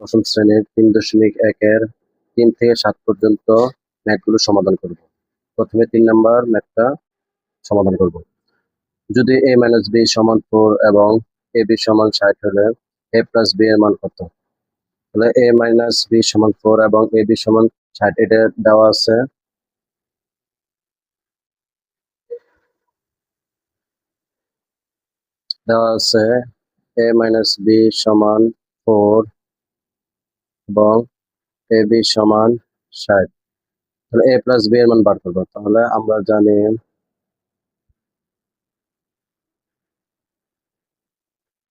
দশম শ্রেণীর 3.1-এর 3 থেকে 7 পর্যন্ত ম্যাথগুলো সমাধান করব। প্রথমে 3 নাম্বার ম্যাথটা সমাধান করব। যদি a - b সমান 4 এবং ab সমান 60 হলে a + b এর মান কত? তাহলে a - b সমান 4 এবং ab সমান 60 এটা দেওয়া আছে। a - b সমান 4 এবং ab সমান 60। তাহলে a + b এর মান বার করব। তাহলে আমরা জানি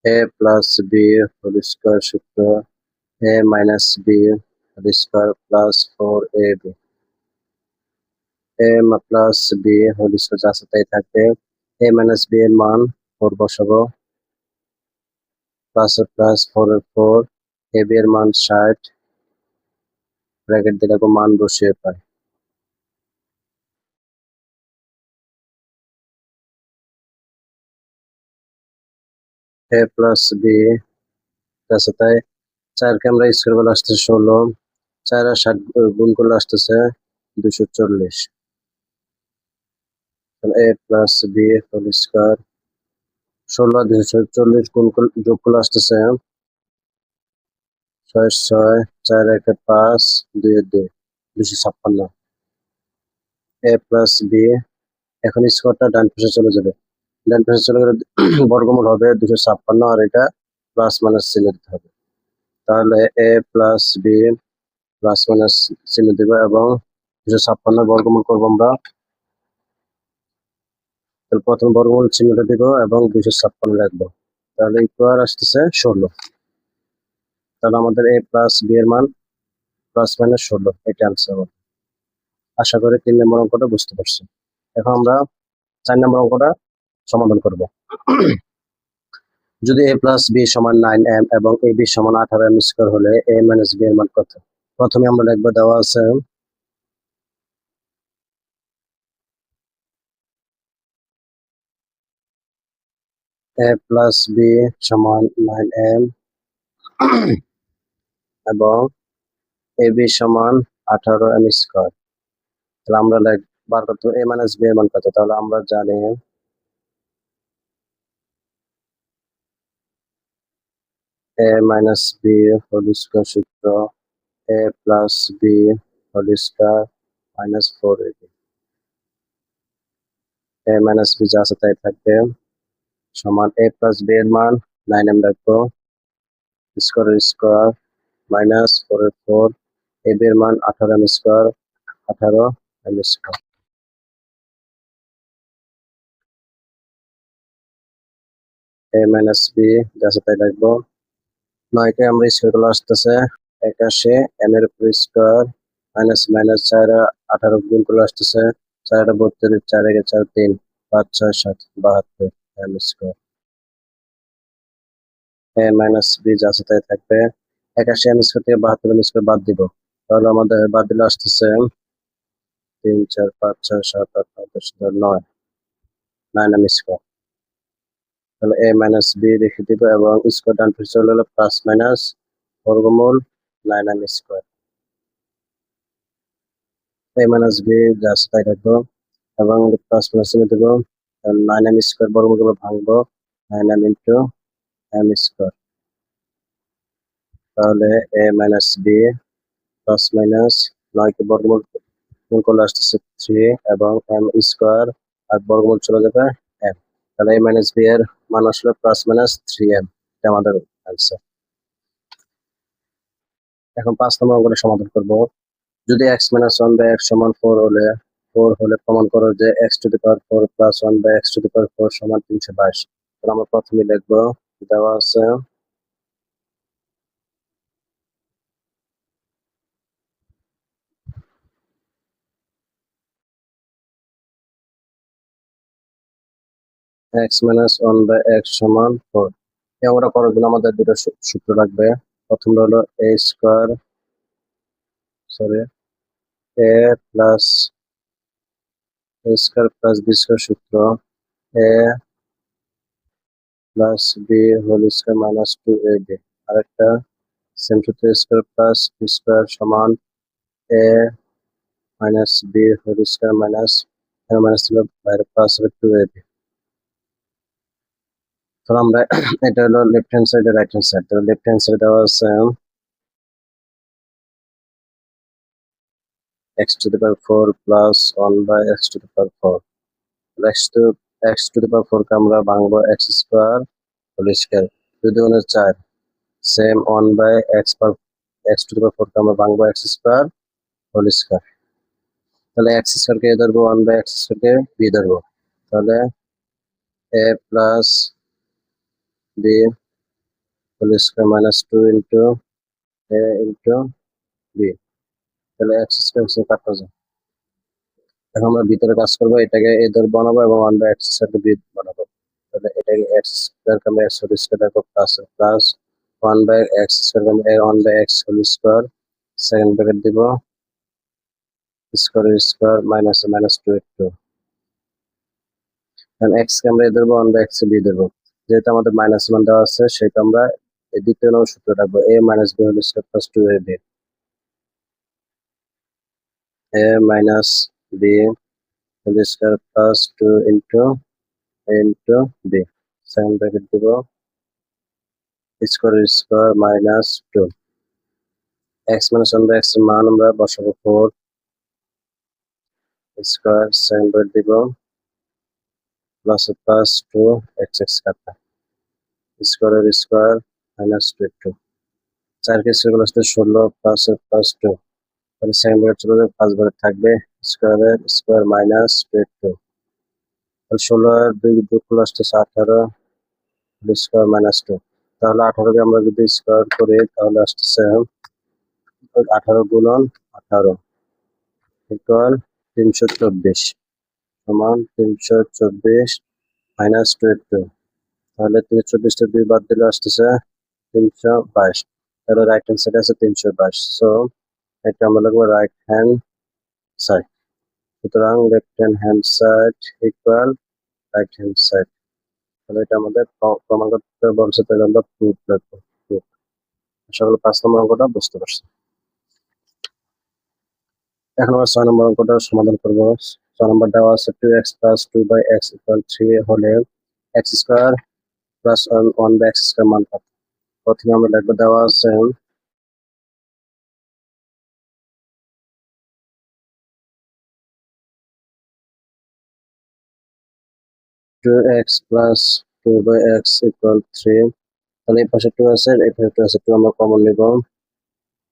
a + b হোল স্কয়ার সূত্র a - b whole square plus 4ab। a + b whole square যা আছে তাই থাকবে। a - b এর মান 4 বসাবো, প্লাস 4 এর 4, ab এর মান 60, ব্র্যাকেট দিয়ে রাখবো, মান বসিয়ে পাই। a + b আছে তাই 4 কে আমরা স্কয়ার করলে আসতেছে 16, 4 আর 60 গুণ করলে আসতেছে 240। তাহলে a + b হোল স্কয়ার 16 আর 240 গুণ করলে যোগ করলে আসতেছে 6 6, 4 1 5, 2 2, 256। a + b এখন স্কয়ারটা ডান পাশে চলে যাবে, ডান পাশে চলে গেলে বর্গমূল হবে 256 আর এটা প্লাস মাইনাস চিহ্ন দিতে হবে। তাহলে a + b প্লাস মাইনাস চিহ্ন দিব এবং 256 বর্গমূল করবো আমরা। তাহলে প্রথম বর্গমূল চিহ্নটা দিব এবং 256 রাখবো। তাহলে ইকুয়াল আসতেছে 16। তাহলে আমাদের a + b এর মান প্লাস মাইনাস 16, এটা আনসার হবে। আশা করি 3 নম্বর অঙ্কটা বুঝতে পারছি। এখন আমরা 4 নম্বর অঙ্কটা সমাধান করব। যদি a + b সমান 9m এবং ab সমান 18m স্কয়ার হলে a - b এর মান কত? প্রথমে আমরা লিখবো, দেওয়া আছে a + b সমান 9m এবং ab সমান 18m স্কয়ার। তাহলে আমরা বার করতে হবে a - b এর মান কত। তাহলে আমরা জানি a - b হোল স্কয়ার সূত্র a + b whole square minus 4ab। a - b যা আছে তাই থাকবে, সমান a + b এর মান 9m রাখবো, স্কয়ার মাইনাস 4 এর 4, ab এর মান 18m square, 18m square. a - b যা আছে তাই রাখবো। 9 কে আমরা স্কয়ার করলে আসতেছে 81, m এর উপর স্কয়ার মাইনাস মাইনাস 4 18 গুণ করলে আসতেছে 4 32, 4 4 3, 5 6 7 72 m স্কয়ার। a - b যা আছে তাই থাকবে। 81 m স্কয়ার থেকে 72 m স্কয়ার বাদ দিব। তাহলে আমাদের বাদ দিলে আসতেছে 3 4 5 6 7 8 9 10 11 9m স্কয়ার। তাহলে a - b রেখে দিব এবং স্কয়ার ডান পাশে চলে গেলে প্লাস মাইনাস বর্গমূল 9m স্কয়ার। a - b যা আছে তাই রাখবো এবং প্লাস মাইনাস চিহ্ন দেবো। 9m স্কয়ার বর্গমূল ভাঙবো, 9m ইন্টু m স্কয়ার। তাহলে a - b প্লাস মাইনাস 9 কে বর্গমূল গুণ করলে আসতেছে 3 এবং m স্কয়ার আর বর্গমূল চলে যাবে m। তাহলে a - b এর মান আসলে প্লাস মাইনাস 3m, এটা আমাদের आंसर। এখন 5 নম্বর অঙ্কটা সমাধান করব। যদি x - 1/x সমান 4 হলে প্রমাণ করো যে x⁴ প্লাস 1/x⁴ সমান 322। তাহলে আমরা প্রথমে লিখবো, দেওয়া আছে x - 1/x সমান 4। এই অঙ্কটা করার জন্য আমাদের দুটো সূত্র লাগবে। প্রথমটা হলো a square a plus a square plus b square সূত্র a plus b whole square minus 2ab। আরেকটা সেম সূত্র a square plus b square সমান a minus b whole square minus minus ছিল বাইরে প্লাস হবে 2ab। তো আমরা এটা হলো লেফট হ্যান্ড সাইড আর রাইট হ্যান্ড সাইড। তো লেফট হ্যান্ড সাইড দেওয়া আছে x to the power 4 plus 1 by x to the power 4। x to the power 4 কে আমরা ভাঙবো x স্কয়ার হোল স্কয়ার 2 দুগুণে 4 same 1 by x to the power 4 কে আমরা ভাঙবো x স্কয়ার হোল স্কয়ার। তাহলে x স্কয়ার কে a ধরবো 1 by x স্কয়ার কে b ধরবো। তাহলে a plus b whole square minus 2 into a into b। তাহলে x স্কয়ার কাটা যায়। এখন আমরা ভিতরে কাজ করবো, এটাকে a ধরে বানাবো এবং 1 by x স্কয়ার কে b বানাবো। তাহলে এটাকে x স্কয়ার কে আমরা x হোল স্কয়ার রাখবো প্লাস 1 by x স্কয়ার কে আমরা 1 by x whole square second bracket দিব স্কয়ার মাইনাস মাইনাস 2 2। কারণ x কে আমরা a ধরবো 1 by x b ধরবো। যেহেতু আমাদের মাইনাস মান দেওয়া আছে সেটা আমরা এই দ্বিতীয় নম্বর সূত্র রাখবো a minus b whole square plus 2ab। a minus b whole square plus 2 into a into b second bracket দিব square minus 2। x minus 1 by x এর মান আমরা বসাবো 4 স্কয়ার সেকেন্ড ব্র্যাকেট দিব প্লাস 2 x কাটা স্কয়ার মাইনাস 2 4 কে square plus 16 plus 2। তাহলে second bracket চলে যাবে 5 ব্র্যাকেট থাকবে স্কয়ার মাইনাস 2। তাহলে 16 আর 2 যোগ করলে আসতেছে 18 স্কয়ার মাইনাস 2। তাহলে 18 কে আমরা যদি স্কয়ার করি তাহলে আসতেছে 18 গুণন 18 ইকুয়াল 324 সমান 324 মাইনাস 2। তাহলে 324 টা 2 বাদ দিলে আসতেছে 322। তাহলে রাইট হ্যান্ড সাইডে আছে 322। সো এটা আমরা লিখবো রাইট হ্যান্ড সাইড। সুতরাং left hand side equal right hand side. তাহলে এটা আমাদের প্রমাণ করতে বলছে, তাহলে আমরা প্রুফ লিখবো। আশা করি 5 নম্বর অঙ্কটা বুঝতে পারছি। এখন আমরা 6 নম্বর অঙ্কটা সমাধান করবো। 6 নম্বর দেওয়া আছে 2x plus 2 by x equal 3 হলে x square plus 1 by x square মান কত? প্রথমে আমরা লিখবো দেওয়া আছে 2x plus 2 by x equal 3। তাহলে এই পাশে 2 আছে, এই পাশে 2 আছে, 2 আমরা কমন নিব।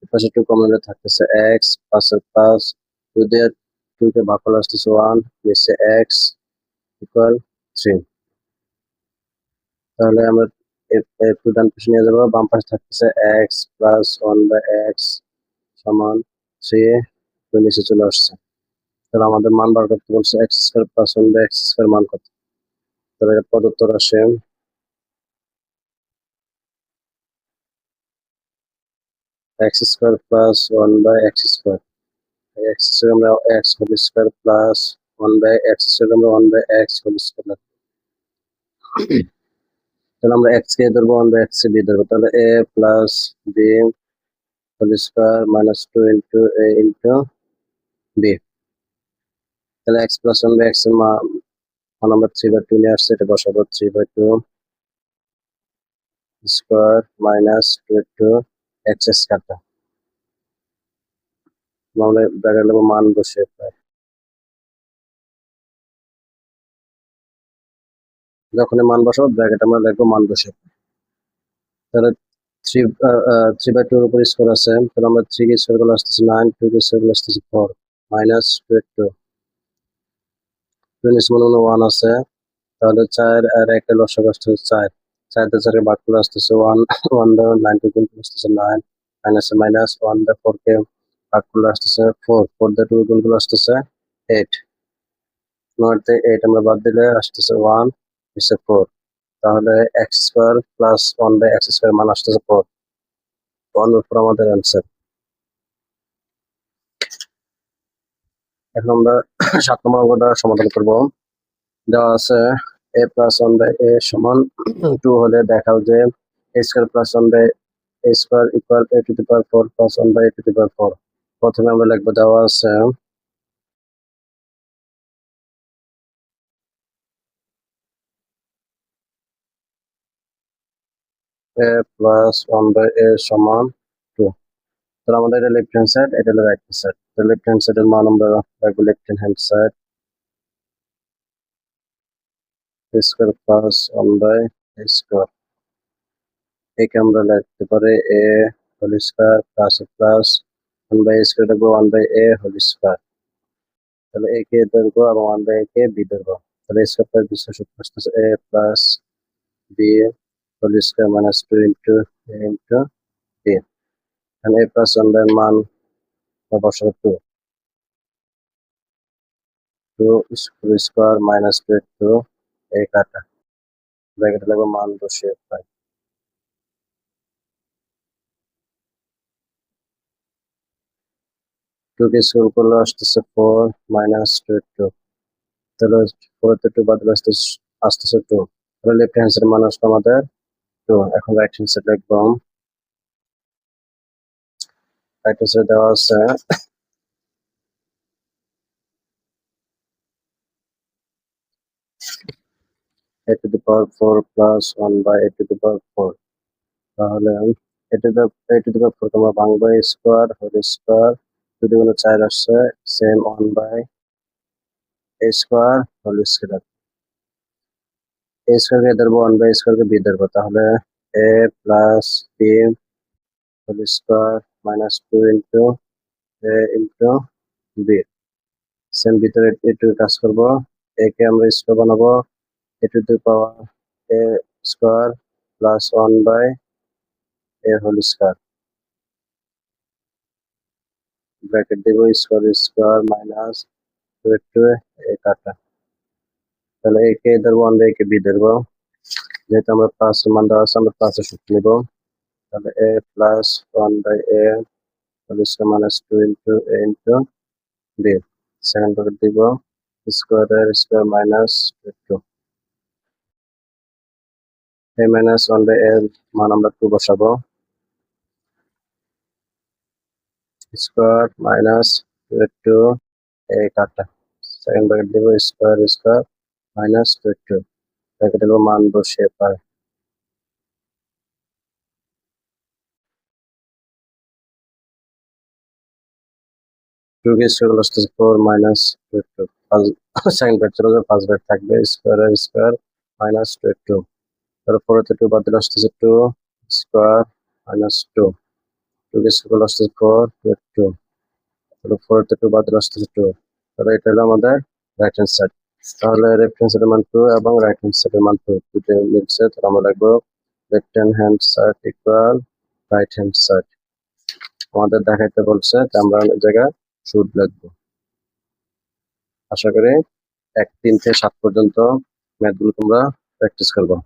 এই পাশে 2 কমন নিলে থাকতেছে x প্লাস 2 দিয়ে 2 কে ভাগ করলে আসতেছে 1 নিচে x ইকুয়াল 3। তাহলে আমরা একটু ডান পাশে নিয়ে যাবো, বাম পাশে থাকতেছে x প্লাস 1 বাই x সমান 3 2 নিচে চলে আসছে। তাহলে আমাদের মান বার করতে বলছে x square plus 1 by x square মান কত? তাহলে এটা প্রদত্ত রাশি x square plus 1 by x square. x square আমরা x whole square plus 1 by x square আমরা 1 বাই x হোল স্কয়ার। তাহলে আমরা x কে ধরবো 1 বাই x কে b ধরবো। তাহলে a plus b whole square minus 2 into a into b। তাহলে x plus 1 by x এর মান আমরা 3/2 নিয়ে আসছে, এটা বসাবো 3/2 স্কয়ার মাইনাস 2 x কাটা আমরা ব্র্যাকেট নেবো মান বসে যখন মান বসাবো ব্র্যাকেট আমরা লিখবো মান বসে। তাহলে 3/2 এর উপর স্কয়ার আছে, তাহলে আমরা 3 কে স্কয়ার করলে আসতেছে 9 2 কে স্কয়ার করলে আসতেছে 4 মাইনাস 2 নিচে মনে 1 আছে। তাহলে 4 আর 1 এর লসাগু আসতেছে 4 4 দিয়ে 4 কে ভাগ করলে আসতেছে 1 1 দ্বারা 9 কে গুণ করলে আসতেছে 9 মাইনাস 1 দ্বারা 4 কে ভাগ করলে আসতেছে 4 4 দ্বারা 2 গুণ করলে আসতেছে 8 9 তে 8 আমরা বাদ দিলে আসতেছে 1 নিচে 4। তাহলে x square plus 1 by x square মান আসতেছে 4। 1 এর উপর আমাদের आंसर। এখন আমরা 7 নম্বর অঙ্কটা সমাধান করব। দেওয়া আছে a প্লাস 1 বাই a সমান 2 হলে দেখাও যে a square plus 1 by a square equal a to the power 4 plus 1 by a to the power 4 প্রথমে আমরা লিখব দেওয়া আছে a plus 1 by a সমান 2 তাহলে আমাদের এটা লেফট হ্যান্ড সাইড এটা হলো রাইট হ্যান্ড সাইড তো লেফট হ্যান্ড সাইডের মান আমরা রাখবো left hand side a square plus 1 by a square একে আমরা লিখতে পারি a whole square plus 1 by a square রাখবো 1 by a whole square তাহলে a কে ধরবো এবং 1 by a কে b ধরবো তাহলে a square plus b সূত্র আসছে a plus b whole square minus 2 into a into b এখানে a plus 1 by মান বসাবো 2 2 square minus 2 into a কাটা ব্র্যাকেটে লাগবে মান বসিয়ে পাই 2 কে স্কোয়ার করলে আসতেছে 4 minus 2 2 তাহলে 4 তে 2 বাদ দিলে আসতেছে 2 তাহলে লেফট হ্যান্ড সাইড মান আসলো আমাদের 2 এখন রাইট হ্যান্ড সাইড লিখবো রাইট হ্যান্ড সাইড দেওয়া আছে a to the power 4 plus 1 by a to the power 4 তাহলে a to the power 4 তোমরা ভাঙবে স্কোয়ার হোল স্কোয়ার যদি কোনো 4 আসছে same 1 by a square whole square a square কে ধরবো 1 by a স্কোয়ার কে b ধরবো তাহলে a plus b whole square minus 2 into a into b same ভিতরে একটু কাজ করব a কে আমরা স্কোয়ার বানাবো a to the power a square plus 1 by a whole square bracket দেব স্কোয়ার মাইনাস 2 into a কাটা তাহলে a কে ধরবো 1 by a কে b ধরবো যেহেতু আমরা প্লাস মান দেওয়া আছে আমরা প্লাসের সূত্র নিব তাহলে a plus 1 by a whole square minus 2 into a into b second bracket দিব square minus 2 a minus 1 by a মান আমরা 2 বসাবো স্কোয়ার মাইনাস 2 into a কাটা সেকেন্ড ব্র্যাকেট দিব স্কোয়ার মাইনাস 2 into ব্র্যাকেট দেব মান বসিয়ে পাই 2 কে স্কোয়ার আসতেছে 4 মাইনাস 2 into সেকেন্ড ব্র্যাকেট চলে যাবে ফার্স্ট ব্র্যাকেট থাকবে স্কোয়ার মাইনাস 2 into তাহলে 4 তে 2 বাদ দিলে আসতেছে 2 স্কোয়ার মাইনাস 2 2 কে স্কোয়ার আসতেছে 4 2 তাহলে 4 তে 2 বাদ দিলে আসতেছে 2 তাহলে এটা হলো আমাদের রাইট হ্যান্ড সাইড তাহলে লেফট হ্যান্ড সাইডের মান 2 এবং রাইট হ্যান্ড সাইডের মান 2 দুটো মিলছে তাহলে আমরা লিখবো left hand side equal right hand side আমাদের দেখাইতে বলছে তো আমরা অনেক জায়গায় শুড লিখবো আশা করি 1 3 থেকে 7 পর্যন্ত ম্যাথগুলো তোমরা প্র্যাকটিস করবে